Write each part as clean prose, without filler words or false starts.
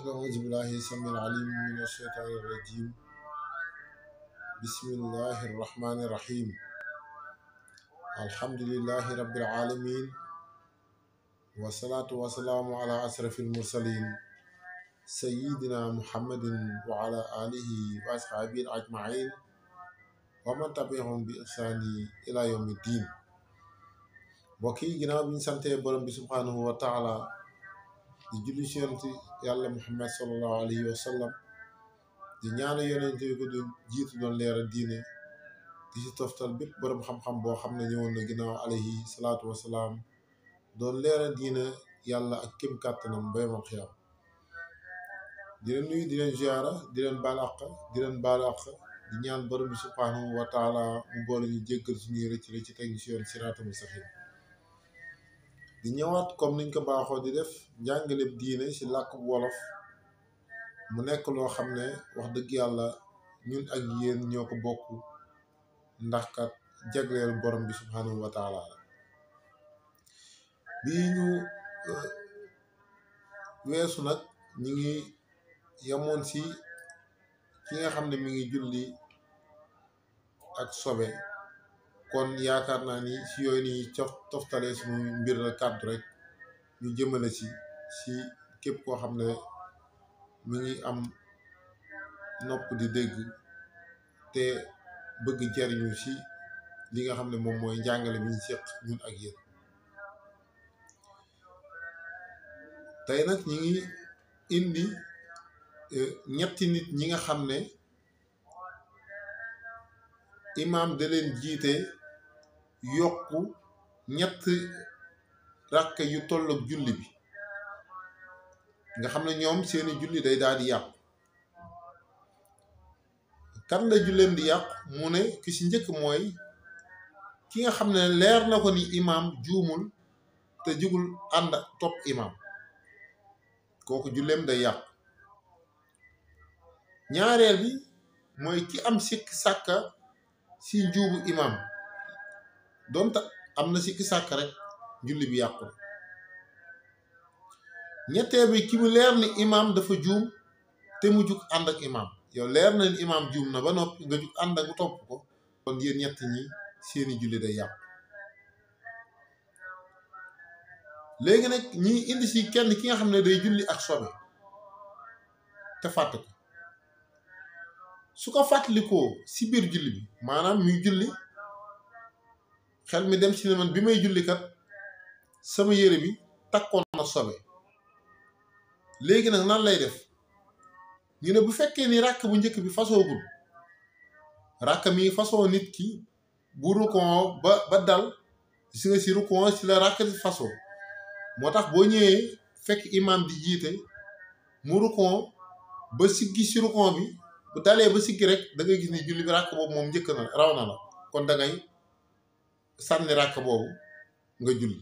بعد أعوذ بالله السميع العليم من الشيطان الرجيم. بسم الله الرحمن الرحيم. الحمد لله رب العالمين، والصلاة والسلام على أشرف المرسلين سيدنا محمد وعلى آله وأصحابه أجمعين ومن تبعهم بإحسان إلى يوم الدين. وكي جناب سنتي برم سبحانه وتعالى di julli ci yonent yàlla Muhammad sallallahu alayhi wa sallam di ñaanu yonent yi ko doon jiitu doon leeral diine di ci toftal bépp borom xam-xam boo xam ne ñëwoon na ginnaaw alayhi salaatu wasalaam doon leeral diine yàlla ak kem kàttanam ba yawmal xiyaam. di leen nuyu di leen ziyaara di leen baal àq di leen baal àq di ñaan borom bi subhanahu wa taala mu boole ñu jéggal suñuy rëcc rëcc teg ñu ci yoon siraatal mustaqiim. di ñëwaat comme niñ ko baaxoo di def njàngaleb diine ci làkk wolof mu nekk loo xam ne wax dëgg yàlla ñun ak yéen ñoo ko bokk ndax kat jagleel borom bi subhanahu wa taala la. bii ñu weesu nag ñi ngi yemoon ci ki nga xam ne mi ngi julli ak sobe, kon yaakaar naa ni ci yooyu ni toftale suñu mbir la kàddu rek ñu jëmale ci képp koo xam ne mi ngi am nopp di dégg te bëgg jariñu ci li nga xam ne moom mooy njàngale mi ñu seq ñun ak yéen. tey nag ñi ngi indi ñetti nit ñi nga xam ne imaam da leen jiite yokku ñett rakk yu tolloog julli bi nga xam ne ñoom seeni julli day daal di yàqu. kan la julleem di yàqu? mu ne ki ci njëkk mooy ki nga xam ne leer na ko ni imaam juumul te jugul ànd topp imaam, kooku julleem day yàqu. ñaareel bi mooy ki am sikki sàkka ci njuubu imaam, donte am na sikki sàkk rek julli bi yàqu. ñetteel bi ki mu leer ni imaam dafa juum te mu jug ànd ak imaam. yow leer na ni imaam juum na ba noppi nga jug ànd ak bu topp ko, kon yéen ñett ñi seeni julli day yàqu. léegi nag ñi indi ci kenn ki nga xam ne day julli ak sobe te fàtte ko. su ko fàttalikoo ci biir julli bi, maanaam muy julli xel mi dem ci ne man bi may julli kat sama yére bi takkoon na sobe. léegi nag nan lay def? ñu ne bu fekkee ni ràkk bu njëkk bi fasoogul, ràkk mi fasoo nit ki bu rukon ba dal si nga si rukon ci la ràkk di fasoo. moo tax boo ñëwee fekk imaam di jiite mu rukon ba siggi si rukon bi, bu dalee ba siggi rek da ngay gis ni julli bi ràkk boobu moom njëkk na raw na la, kon da ngay sànni ràkk boobu nga julli.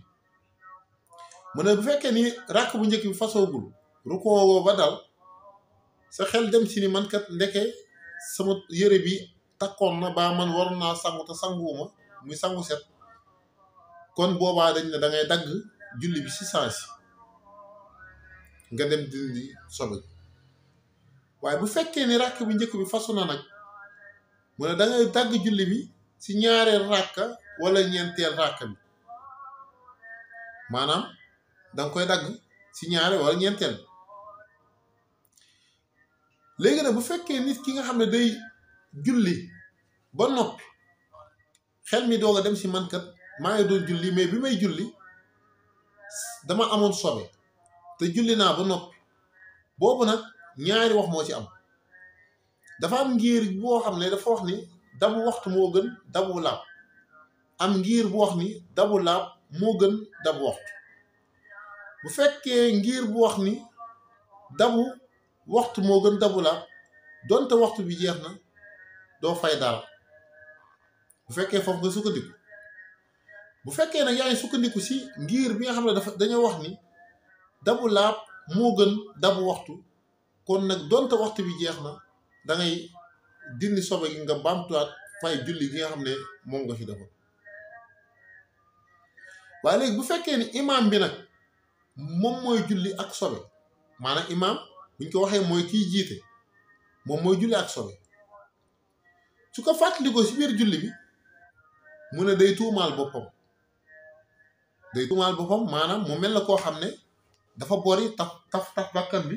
mu ne bu fekkee ni ràkk bu njëkk bi fasoogul, rukon woo ba dal, sa xel dem si ni man kat ndeke sama yére bi takkoon na ba man waroon naa sangu te sanguwuma muy sangu set, kon boobaa dañ ne da ngay dagg julli bi si saasi nga dem dindi sobe. waaye bu fekkee ni ràkk bu njëkk bi fasu na nag, mu ne da ngay dagg julli bi si ñaareel ràkka wala ñeenteel ràkk bi, maanaam danga koy dagg si ñaareel wala ñeenteel. léegi nag bu fekkee nit ki nga xam ne day julli ba noppi xel mi doog a dem si man kat maa ngi doon julli, mais bi may julli dama amoon sobe te julli naa ba noppi, boobu nag ñaari wax moo ci am. dafa am ngir boo xam ne dafa wax ni dabu waxtu moo gën dabu laab, am ngir bu wax ni dabu laab moo gën dabu waxtu. bu fekkee ngir bu wax ni dabu waxtu moo gën dabu laab, donte waxtu bi jeex na doo fay dara bu fekkee foofu nga sukkandiku. bu fekkee nag yaa ngi sukkandiku ci ngir bi nga xam ne dañoo wax ni dabu laab moo gën dabu waxtu, kon nag donte waxtu bi jeex na da ngay dindi sobe gi nga baamtuwaat fay julli gi nga xam ne moom nga fi defoon. waaye léegi bu fekkee ni imaam bi nag moom mooy julli ak sobe, maanaam imaam buñ ko waxee mooy kiy jiite moom mooy julli ak sobe su ko fàttalikoo si biir julli bi mu ne day tuumaal boppam maanaam mu mel na koo xam ne dafa bori taf bakkan bi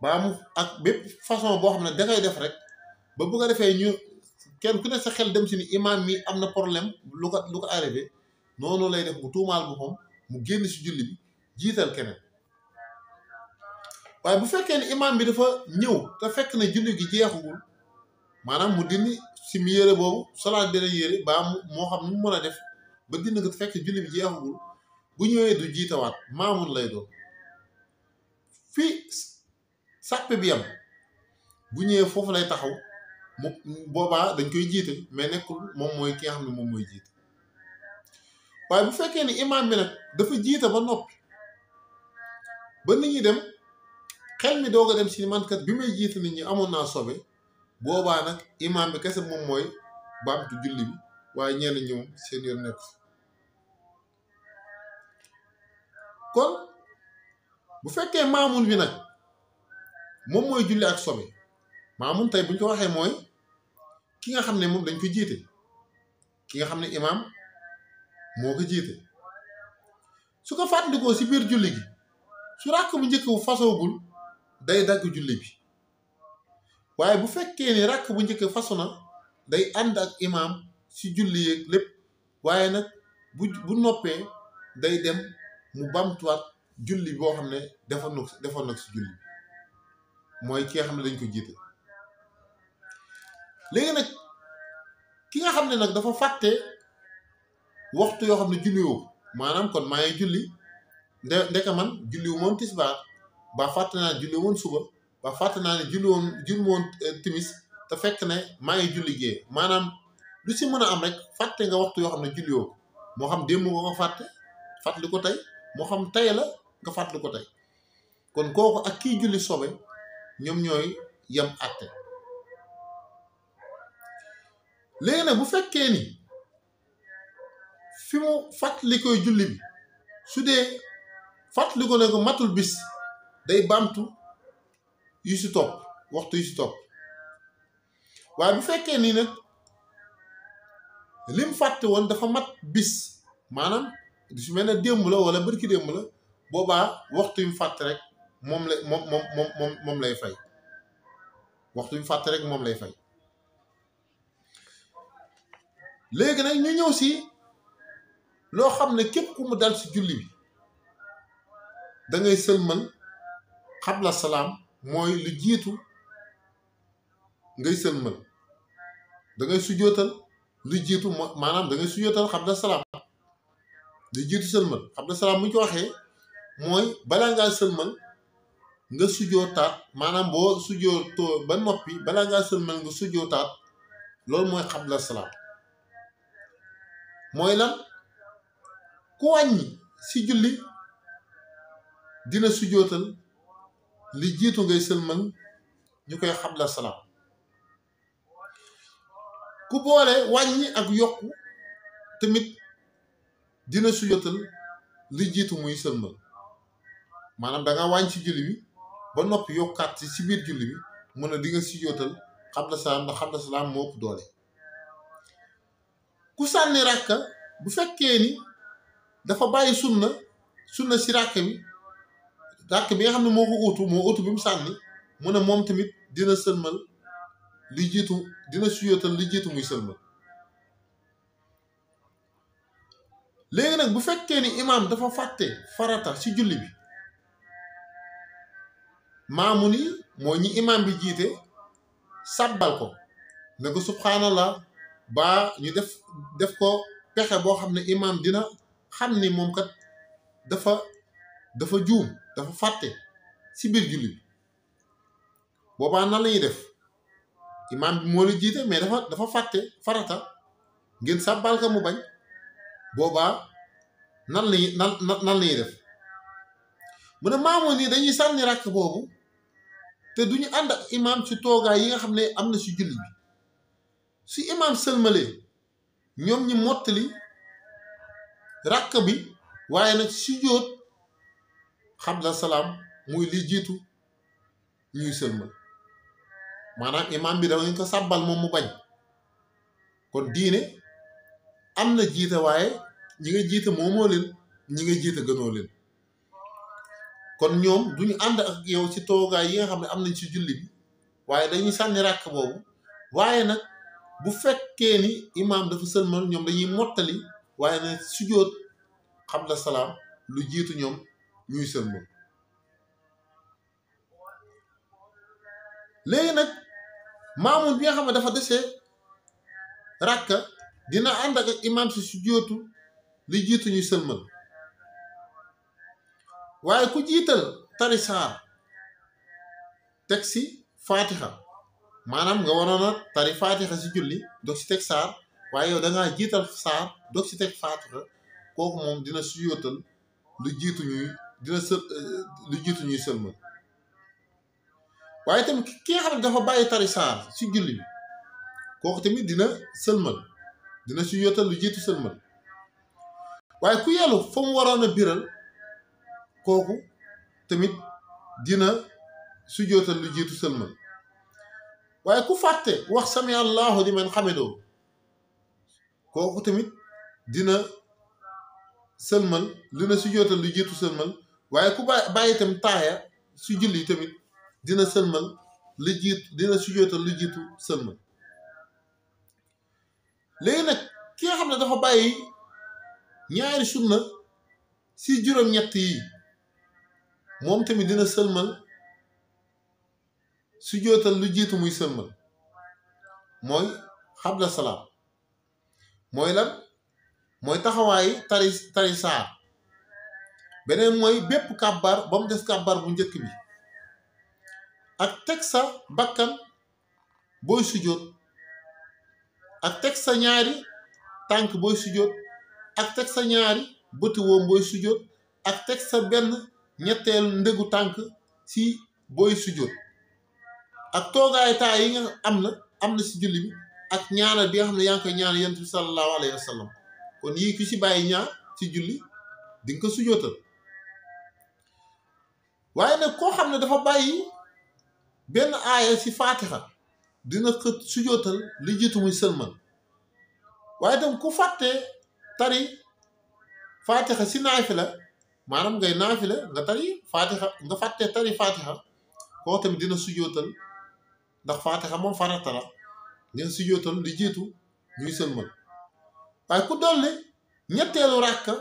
baa mu ak bépp façon boo xam ne dangay def rek ba bu nga defee ñu kenn ku ne sa xel dem si ni imaam mi am na problème lu ko arrivé noonu lay def mu tuumaal boppam mu génn si julli bi jiital keneen waaye bu fekkee ne imaam bi dafa ñëw te fekk ne julli gi jeexugul maanaam mu dindi si mi yére boobu solaat beneen yére baa moo xam nu mu mën a def ba dindi ko te fekk julli bi jeexugul bu ñëwee du jiitawaat maamun lay doon fii sàppe bi am bu ñëwee foofu lay taxaw mu boobaa dañ koy jiite mais nekkul moom mooy ki nga xam ne moom mooy jiite waaye bu fekkee ni imaam bi nag dafa jiite ba noppi ba nit ñi dem xel mi doog a dem si man kat bi may jiite nit ñi amoon naa sobe boobaa nag imaam bi kese moom mooy baamtu julli bi waaye ñenn ñi moom seen yoon nekk kon bu fekkee maamun bi nag moom mooy julli ak sobe maamun tey bu ñu ko waxee mooy ki nga xam ne moom dañ ko jiite ki nga xam ne imaam moo ko jiite su ko fàttalikoo si biir julli gi su ràkk bu njëkk bu fasoogul day dagg julli bi waaye bu fekkee ni ràkk bu njëkk faso na day ànd ak imaam si julli yeeg lépp waaye nag bu noppee day dem mu bamtuwaat julli boo xam ne defoon na si julli bi mooy ki nga xam ne dañ ko jiite léegi nag ki nga xam ne nag dafa fàtte waxtu yoo xam ne julliwoo maanaam kon maa ngi julli ndeka man julli woon tisbaar ba fàtte naa julli woon suba ba fàtte naa ne julli woon timis te fekk ne maa ngi julli gee maanaam lu si mën a am rek fàtte nga waxtu yoo xam ne julliwoo moo xam démb nga ko fàttali ko tey moo xam tey la nga fàttali ko tey kon kooku ak kii julli sobe ñoom ñooy yem àtte léegi nag bu fekkee ni fi mu fàttali koy julli bi su dee fàttali ko ne ko matul bis day baamtu yu si topp waxtu yu si topp waaye bu fekkee nii nag lim fàtte woon dafa mat bis maanaam du si mel ne démb la wala bërki démb la boobaa waxtu yu mu fàtte rek moom lay fay waxtu yu mu fàtte rek moom lay fay léegi nag ñu ñëw si loo xam ne képp ku mu dal si julli bi da ngay sëlmal xabla salaam mooy lu jiitu ngay sëlmal da ngay sujootal lu jiitu maanaam da ngay sujootal xabla salaam lu jiitu sëlmal xabla salaam bu ñu ko waxee mooy balaa ngaa sëlmal nga sujootaat maanaam boo sujootoo ba noppi balaa ngaa sëlmal nga sujootaat loolu mooy xabla salaam mooy lan ku wàññi si julli dina sujootal li jiitu ngay sëlmal ñu koy xabla salaam ku boole wàññi ak yokku tamit dina sujootal li jiitu muy sëlmal maanaam da nga wàññi si julli bi ba noppi yokkaat si biir julli bi mun a di nga sujootal xabla salaam ndax xabla salaam moo ëpp doole ku sànni ràkka bu fekkee ni dafa bàyyi sunna si ràkk bi nga xam ne moo utu bi mu sànni mu ne moom tamit dina sëlmal li jiitu dina sujootal li jiitu muy sëlmal léegi nag bu fekkee ni imaam dafa fàtte farata si julli bi maamu ni moo ñi imaam bi jiite sàbbal ko ne ko subhanallah baa ñu def ko pexe boo xam ne imaam dina xam ni moom kat dafa juum dafa fàtte si biir julli bi boobaa nan la ñuy def imaam bi moo la jiite mais dafa fàtte farata ngeen sàbbal ko mu bañ boobaa nan la ñuy def mu ne maamoon nii dañuy sànni ràkk boobu te duñu ànd ak imaam ci toogaay yi nga xam ne am na si julli bi su imaam sëlmalee ñoom ñi mottali ràkk bi waaye nag sujjóot xabla salaam muy li jiitu ñuy sëlmal maanaam imam bi da ngeen ko sàbbal moom mu bañ kon diine am na jiite waaye ñi nga jiite moomoo leen ñi nga jiite gënoo leen kon ñoom duñu ànd ak yow ci toogaay yi nga xam ne am nañ ci julli bi waaye dañuy sànni ràkk boobu waaye nag bu fekkee ni imaam dafa sëlmal ñoom dañuy mottali waaye nag sujjóot xabla salaam lu jiitu ñoom ñuy sëlmal léegi nag maamun bi nga xam ne dafa desee ràkka dina ànd ak imaam si sujjóotu li jiitu ñuy sëlmal waaye ku jiital tari saar teg si faatixa maanaam nga waroon a tari faatixa si julli dog si teg saar waaye yow da ngaa jiital saar dog si teg faatixa kooku moom dina sujjóotal lu jiitu ñuy sëlmal waaye tamit ki nga xam ne dafa bàyyi tari saar si julli bi kooku tamit dina sëlmal dina sujjóotal lu jiitu sëlmal waaye ku yelu fa mu waroon a biral kooku tamit dina sujjóotal lu jiitu sëlmal waaye ku fàtte wax sami allahu liman hamidoo kooku tamit dina sëlmal dina sujjóotal lu jiitu sëlmal waaye ku bàyyi tam taaya su julli tamit dina sëlmal dina sujjóotal lu jiitu sëlmal léegi nag ki nga xam ne dafa bàyyi ñaari sunna si juróom-ñett yi moom tamit dina sëlmal sujjóotal lu jiitu muy sëlmal mooy xabla salaam mooy lan mooy taxawaayi tari saar beneen mooy bépp kàbbar ba mu des kàbbar bu njëkk bi ak teg sa bakkan booy sujjóot ak teg sa ñaari tànk booy sujjóot ak teg sa ñaari bëti woom booy sujjóot ak teg sa benn ñetteelu ndëgu tànk si booy sujjóot ak toogaay taay yi nga am na si julli bi ak ñaanal bi nga xam ne yaa ngi koy ñaan yonent bi sallallahu alayhi wa sallam kon yii ku si bàyyi ñaar ci julli di nga ko sujjóotal waaye nag koo xam ne dafa bàyyi benn aaya si faatixa dina ko sujjóotal li jiitu muy sëlmal waaye tam ku fàtte tari faatixa si naafila maanaam ngay naafila nga tari faatixa nga fàtte tari faatixa koo tamit dina sujjóotal ndax faatixa moom farata la dina sujjóotal li jiitu ñuy sëlmal waaye ku dolli ñetteelu ràkka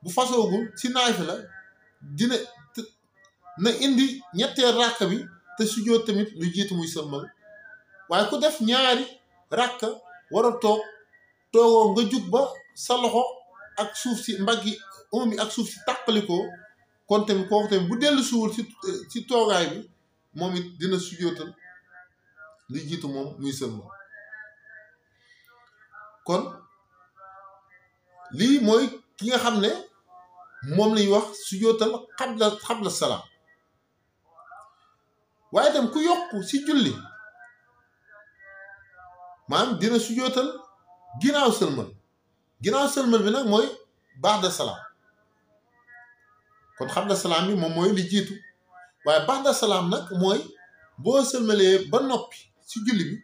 bu fasoogul si naafila dina na indi ñetteel ràkka bi te sujjóot tamit lu jiitu muy sëlmal waaye ku def ñaari ràkka war a toogoo nga jug ba sa loxo ak suuf si mbaggi oom yi ak suuf si tàqalikoo kon tamit kooku tamit bu dellu suwul ci toogaay bi moom it dina sujjóotal li jiitu moom muy sëlmal kon lii mooy ki nga xam ne moom lañuy wax sujjóotal xabla salaam waaye tam ku yokku si julli maanaam dina sujjóotal ginnaaw sëlmal bi nag mooy ba'da salaam kon xabla salaam bi moom mooy li jiitu waaye ba'da salaam nag mooy boo sëlmalee ba noppi si julli bi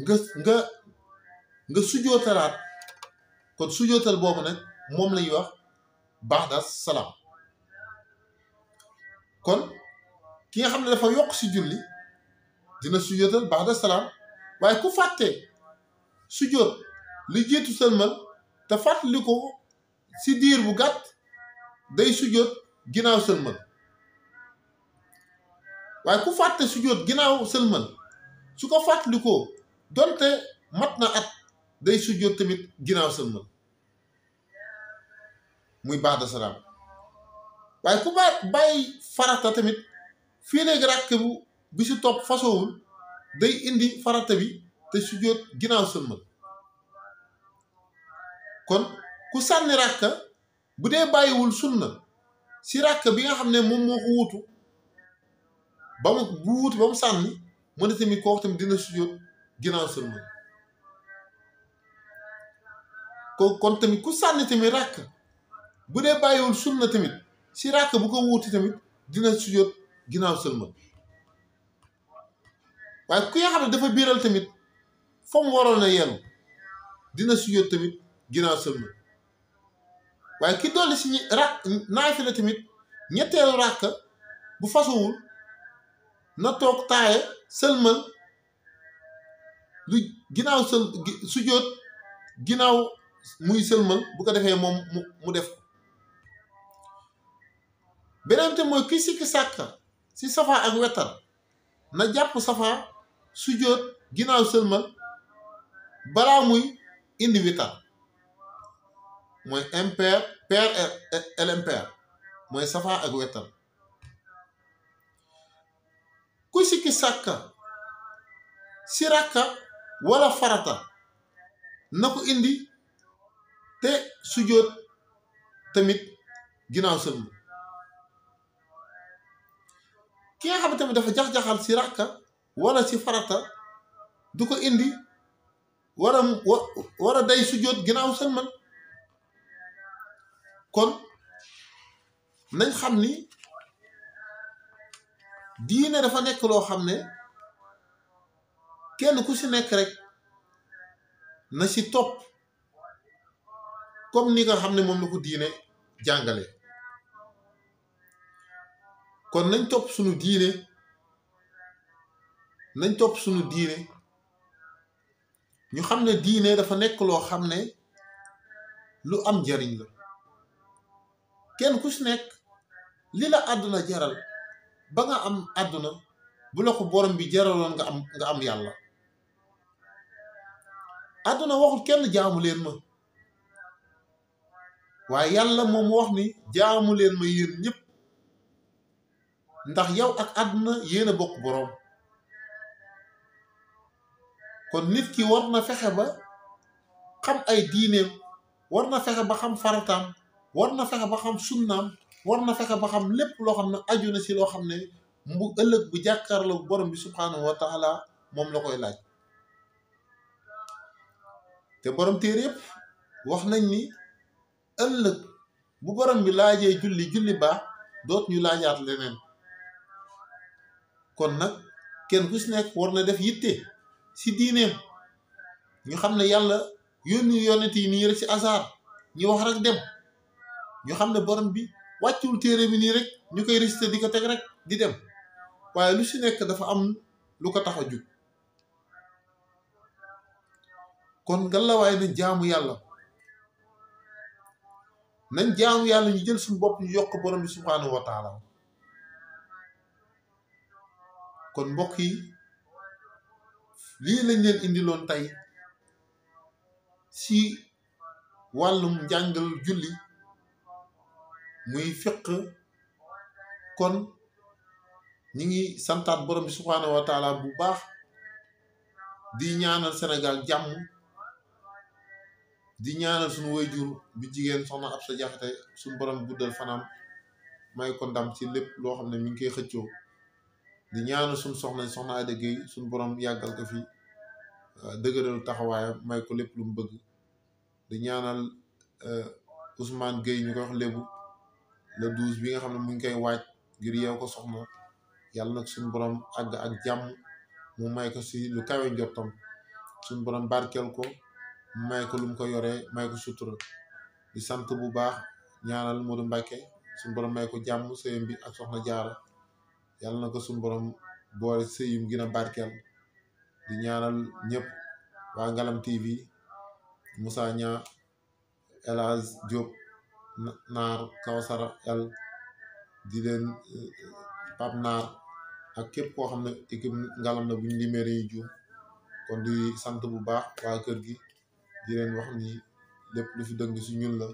nga sujjóotalaat kon sujjóotal boobu nag moom lañuy wax ba'da salaam kon ki nga xam ne dafa yokk si julli dina sujjóotal ba'da salaam waaye ku fàtte sujjóot li jiitu sëlmal te fàttali ko si diir bu gàtt day sujjóot ginnaaw sëlmal waaye ku fàtte sujjóot ginnaaw sëlmal su ko fàttalikoo donte mat na at day sujjóot tamit ginnaaw sëlmal muy ba'da salaam waaye ku bàyyi farata tamit fii léegi ràkk bi si topp fasowul day indi farata bi te sujjóot ginnaaw sëlmal kon ku sànni ràkka bu dee bàyyiwul sunna si ràkka bi nga xam ne moom moo ko wuutu ba mu sànni mu ne tamit kooku tamit dina sujjóot ginnaaw sëlmal kon tamit ku sànni tamit ràkka bu dee bàyyiwul sunna tamit si ràkka bu ko wuuti tamit dina sujjóot ginnaaw sëlmal waaye ku nga xam ne dafa biiral tamit fa mu waroon a yenu dina sujjóot tamit ginnaaw sëlmal waaye ki dolli si naafila tamit ñetteelu ràkka bu fasowul na toog taaye sëlmal lu ginnaaw sujjóot ginnaaw muy sëlmal bu ko defee moom mu def ko beneen te mooy ki sikki sàkka si safa ak wetar na jàpp safa sujjóot ginnaaw sëlmal balaa muy indi witar mooy impair pair et l'impair mooy safa ak wetar ku sikki sàkka si ràkka wala farata na ko indi te sujjóot tamit ginnaaw sëlmal ki nga xam ne tamit dafa jax-jaxal si ràkka wala si farata du ko indi war a day sujjóot ginnaaw sëlmal kon nañ xam ni diine dafa nekk loo xam ne kenn ku si nekk rek na si topp comme ni nga xam ne moom la ko diine jàngale kon nañ topp suñu diine ñu xam ne diine dafa nekk loo xam ne lu am njariñ la kenn ku si nekk li la àdduna jaral ba nga am àdduna bu la ko borom bi jaraloon nga am yàlla àdduna waxul kenn jaamu leen ma waaye yàlla moom wax ni jaamu leen ma yéen ñëpp ndax yow ak àdduna yéen a bokk boroom kon nit ki war na fexe ba xam ay diineem war na fexe ba xam farataam war na fexe ba xam sunnaam war na fexe ba xam lépp loo xam ne aju na si loo xam ne mu ëllëg bu jàkkaarloo borom bi subhaanahu wa taala moom la koy laaj te borom téere yëpp wax nañ ni ëllëg bu borom bi laajee julli baax doot ñu laajaat leneen kon nag kenn ku si nekk war na def yitte si diineem ñu xam ne yàlla yonent yi nii rek si hasard ñu wax rek dem ñu xam ne borom bi wàccul téere bi nii rek ñu koy récité di ko teg rek di dem waaye lu si nekk dafa am lu ko tax a jug kon ngallaawaay nañ jaamu yàlla ñu jël suñu bopp ñu yokk borom bi subhaanahu wa taala kon mbokk yi lii lañ leen indiloon tey si wàllum njàngal julli muy fiq kon ñi ngi santaat borom bi subhaanahu wa taala bu baax di ñaanal Sénégal jàmm di ñaanal suñu wayjur bi jigéen soxna Absa Jaxate suñu borom guddal fanam may ko ndam ci lépp loo xam ne mi ngi koy xëccoo di ñaanal suñu soxna Aida Gueye suñu borom yàggal ko fi dëgëral taxawaayam may ko lépp lu mu bëgg di ñaanal Ousmane Gueye ñu koy wax lébu le 12 bi nga xam ne mu ngi koy waaj ngir yeew ko soxna yàlla nag suñu borom àgg ak jàmm mu may ko si lu kawe njottam suñu borom barkeel ko mu may ko lu mu ko yoree may ko sutura di sant bu baax ñaanal Modou Mbacke suñu borom may ko jàmm sëyam bi ak soxna Jaara yàlla na ko suñu borom boole sëyum gën a barkeel di ñaanal ñëpp waa Ngalam TV Moussa Nia El Hadj Diop Naar Kawsara El di leen Pape Naar ak képp koo xam ne équipe Ngalam la bu ñu limee yi juum kon di sant bu baax waa kër gi di leen wax ni lépp lu fi dëng si ñun la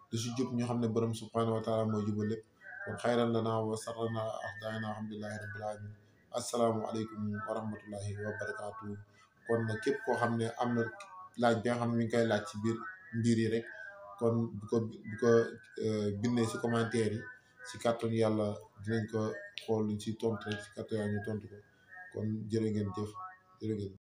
lu si jub ñu xam ne borom subhanahu wa taala mooy jubal lépp kon xayran lana wa sarrana axdaana alhamdulillahi rabbil alamin assalaamu aleykum wa rahmatullahi wa barakaatu kon nag képp koo xam ne am na laaj bi nga xam ne mi ngi koy laaj ci biir mbir yi rek kon bu ko bindee si commentaire yi si kàttanu yàlla dinañ ko xool luñ si tontu rek si kàttanu yàlla ñu tontu ko kon jërë ngeen jëf jërë ngeen